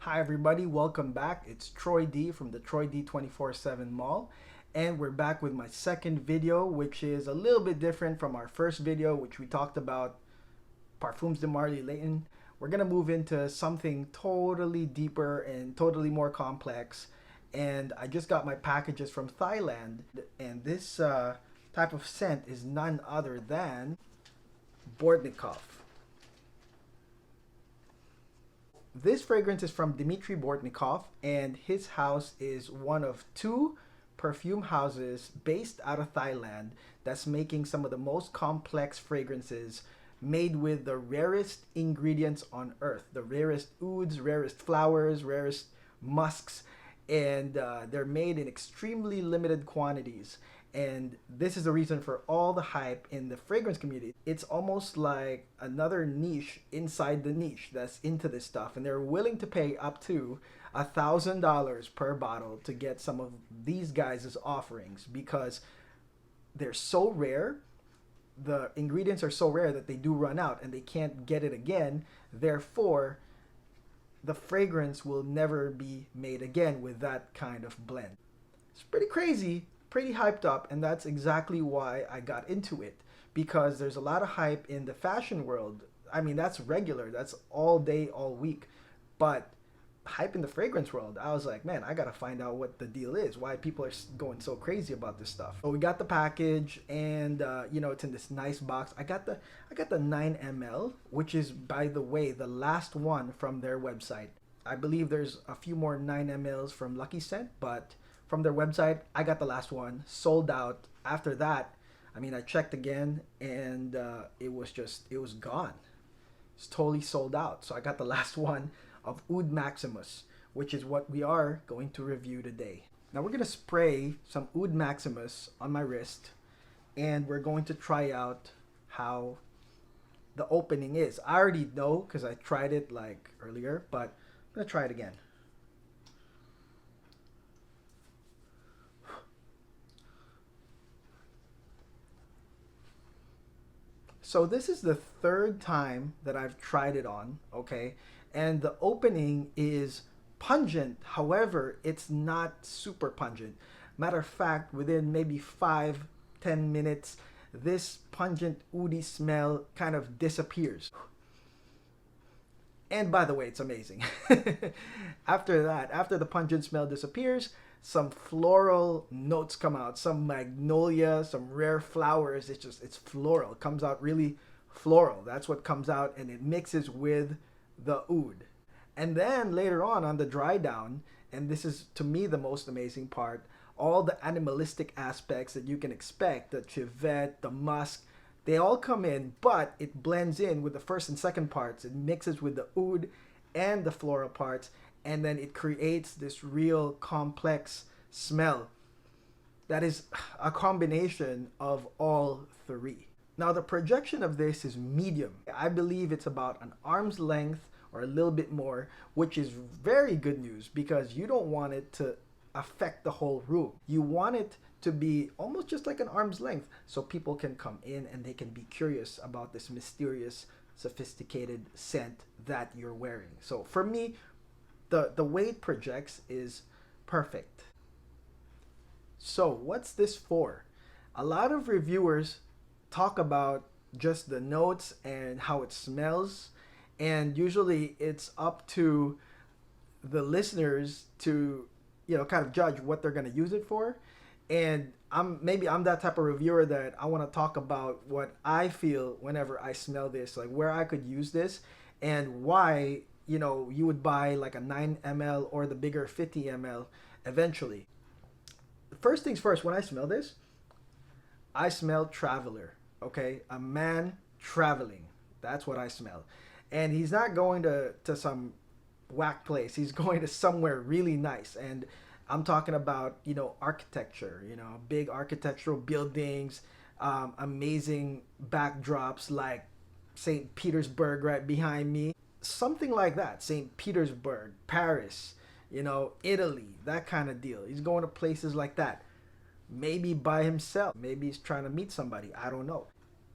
Hi everybody, welcome back. It's Troy D from the Troy D 24/7 Mall, and we're back with my second video, which is a little bit different from our first video, which we talked about Parfums de Marley Layton. We're gonna move into something totally deeper and totally more complex. And I just got my packages from Thailand, and this type of scent is none other than Bortnikoff. This fragrance is from Dmitry Bortnikoff, and his house is one of two perfume houses based out of Thailand that's making some of the most complex fragrances made with the rarest ingredients on earth, the rarest ouds, rarest flowers, rarest musks, and they're made in extremely limited quantities. And this is the reason for all the hype in the fragrance community. It's almost like another niche inside the niche that's into this stuff, and they're willing to pay up to $1,000 per bottle to get some of these guys' offerings because they're so rare. The ingredients are so rare that they do run out and they can't get it again. Therefore, the fragrance will never be made again with that kind of blend. It's pretty crazy, pretty hyped up, and that's exactly why I got into it, because there's a lot of hype in the fashion world. I mean, that's regular, that's all day, all week. But hype in the fragrance world, I was like, man, I gotta find out what the deal is, why people are going so crazy about this stuff. So we got the package, and it's in this nice box. I got the 9 ml, which is, by the way, the last one from their website. I believe there's a few more 9 mls from Lucky Scent, but from their website, I got the last one, sold out. After that, I mean, I checked again, and it was gone. It's totally sold out. So I got the last one of Oud Maximus, which is what we are going to review today. Now we're gonna spray some Oud Maximus on my wrist, and we're going to try out how the opening is. I already know because I tried it like earlier, but I'm gonna try it again. So this is the third time that I've tried it on, okay? And the opening is pungent. However, it's not super pungent. Matter of fact, within maybe 5-10 minutes, this pungent oody smell kind of disappears. And by the way, it's amazing. After that, after the pungent smell disappears, some floral notes come out, some magnolia, some rare flowers. It's floral. It comes out really floral. That's what comes out, and it mixes with the oud. And then later on the dry down, and this is to me the most amazing part, all the animalistic aspects that you can expect, the civet, the musk, they all come in, but it blends in with the first and second parts. It mixes with the oud and the floral parts, and then it creates this real complex smell that is a combination of all three. Now the projection of this is medium. I believe it's about an arm's length or a little bit more, which is very good news because you don't want it to affect the whole room. You want it to be almost just like an arm's length so people can come in and they can be curious about this mysterious, sophisticated scent that you're wearing. So for me, the way it projects is perfect. So what's this for? A lot of reviewers talk about just the notes and how it smells, and usually it's up to the listeners to kind of judge what they're going to use it for. And I'm that type of reviewer that I want to talk about what I feel whenever I smell this, like where I could use this and why you would buy like a 9 ml or the bigger 50 ml eventually. First things first, when I smell this, I smell traveler, okay? A man traveling. That's what I smell. And he's not going to some whack place. He's going to somewhere really nice. And I'm talking about, architecture, big architectural buildings, amazing backdrops like St. Petersburg right behind me. Something like that. St. Petersburg, Paris, Italy, that kind of deal. He's going to places like that. Maybe by himself. Maybe he's trying to meet somebody. I don't know.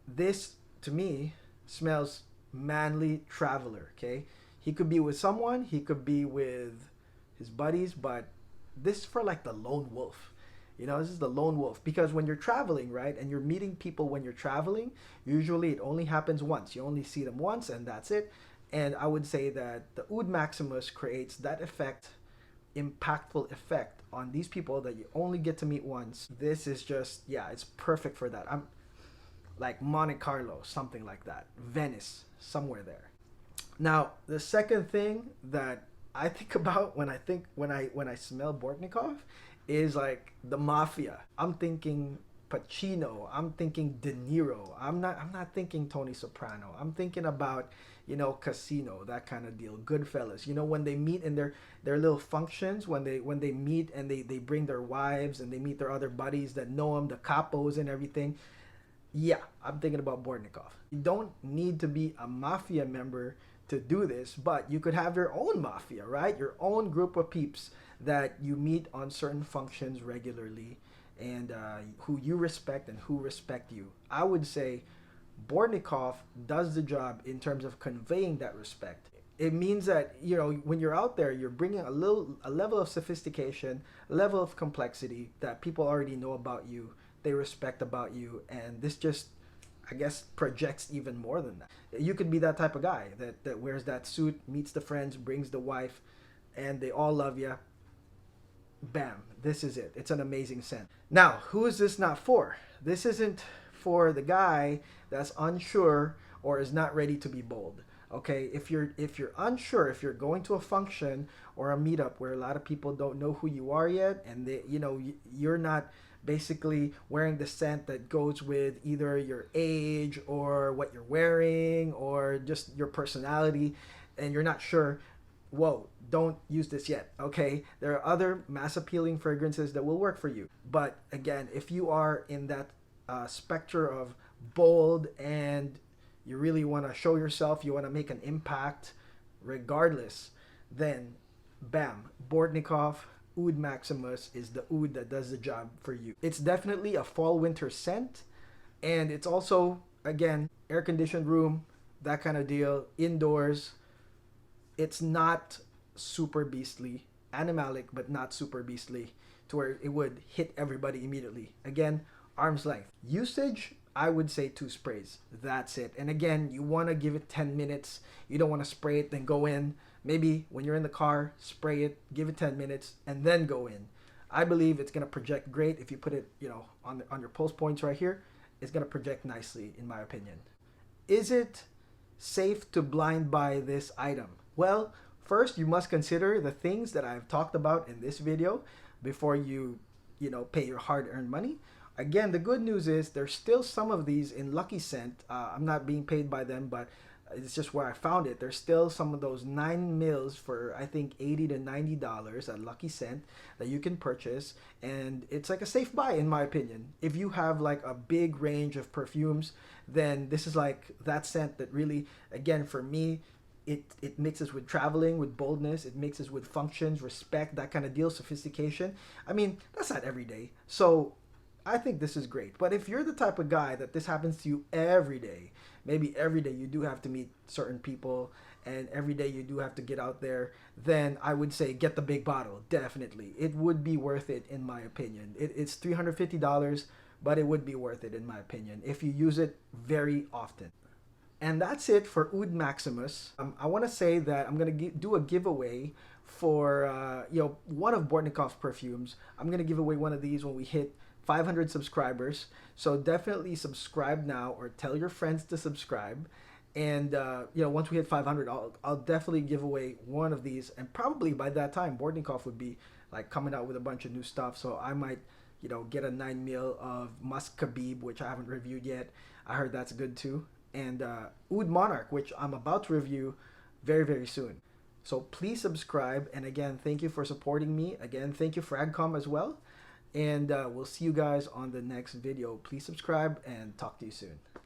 This, to me, smells manly traveler, okay? He could be with someone, he could be with his buddies, but this is for like the lone wolf. You know, this is the lone wolf, because when you're traveling, right, and you're meeting people when you're traveling, usually it only happens once. You only see them once and that's it. And I would say that the Oud Maximus creates that effect, impactful effect on these people that you only get to meet once. This is just, yeah, it's perfect for that. I'm like Monte Carlo, something like that. Venice, somewhere there. Now, the second thing that I think about when I smell Bortnikoff is like the mafia. I'm thinking Pacino. I'm thinking De Niro. I'm not thinking Tony Soprano. I'm thinking about, you know, Casino, that kind of deal. Goodfellas. You know, when they meet in their little functions, when they meet and they bring their wives and they meet their other buddies that know them, the capos and everything. Yeah, I'm thinking about Bortnikoff. You don't need to be a mafia member to do this, but you could have your own mafia, right? Your own group of peeps that you meet on certain functions regularly, and who you respect and who respect you. I would say Bortnikoff does the job in terms of conveying that respect. It means that, you know, when you're out there, you're bringing a level of sophistication, a level of complexity that people already know about you, they respect about you, and this just, I guess, projects even more than that. You could be that type of guy that wears that suit, meets the friends, brings the wife, and they all love you. Bam, this is it. It's an amazing scent. Now, who is this not for? This isn't for the guy that's unsure or is not ready to be bold. Okay, if you're unsure, if you're going to a function or a meetup where a lot of people don't know who you are yet, and they, you know, you're not basically wearing the scent that goes with either your age or what you're wearing or just your personality, and you're not sure, whoa, don't use this yet, okay? There are other mass appealing fragrances that will work for you. But again, if you are in that spectrum of bold and you really want to show yourself, you want to make an impact regardless, then bam, Bortnikoff Oud Maximus is the oud that does the job for you. It's definitely a fall winter scent, and it's also, again, air conditioned room, that kind of deal, indoors. It's not super beastly, animalic, but not super beastly to where it would hit everybody immediately. Again, arm's length. Usage, I would say 2 sprays. That's it. And again, you want to give it 10 minutes. You don't want to spray it, then go in. Maybe when you're in the car, spray it, give it 10 minutes, and then go in. I believe it's going to project great if you put it, you know, on your pulse points right here. It's going to project nicely, in my opinion. Is it safe to blind buy this item? Well, first you must consider the things that I've talked about in this video before you pay your hard-earned money. Again, the good news is there's still some of these in Lucky Scent. I'm not being paid by them, but it's just where I found it. There's still some of those 9 mils for, I think, $80 to $90 at Lucky Scent that you can purchase. And it's like a safe buy, in my opinion. If you have like a big range of perfumes, then this is like that scent that really, again, for me, it mixes with traveling, with boldness. It mixes with functions, respect, that kind of deal, sophistication. I mean, that's not every day. So I think this is great. But if you're the type of guy that this happens to you every day, maybe every day you do have to meet certain people and every day you do have to get out there, then I would say get the big bottle, definitely. It would be worth it, in my opinion. It's $350, but it would be worth it, in my opinion, if you use it very often. And that's it for Oud Maximus. I want to say that I'm going to do a giveaway for one of Bortnikoff's perfumes. I'm going to give away one of these when we hit 500 subscribers. So definitely subscribe now, or tell your friends to subscribe. And once we hit 500, I'll definitely give away one of these. And probably by that time, Bortnikoff would be like coming out with a bunch of new stuff. So I might get a 9 mil of Musk Khabib, which I haven't reviewed yet. I heard that's good too. And Oud Monarch, which I'm about to review very, very soon. So please subscribe. And again, thank you for supporting me. Again, thank you for AdCom as well. And we'll see you guys on the next video. Please subscribe and talk to you soon.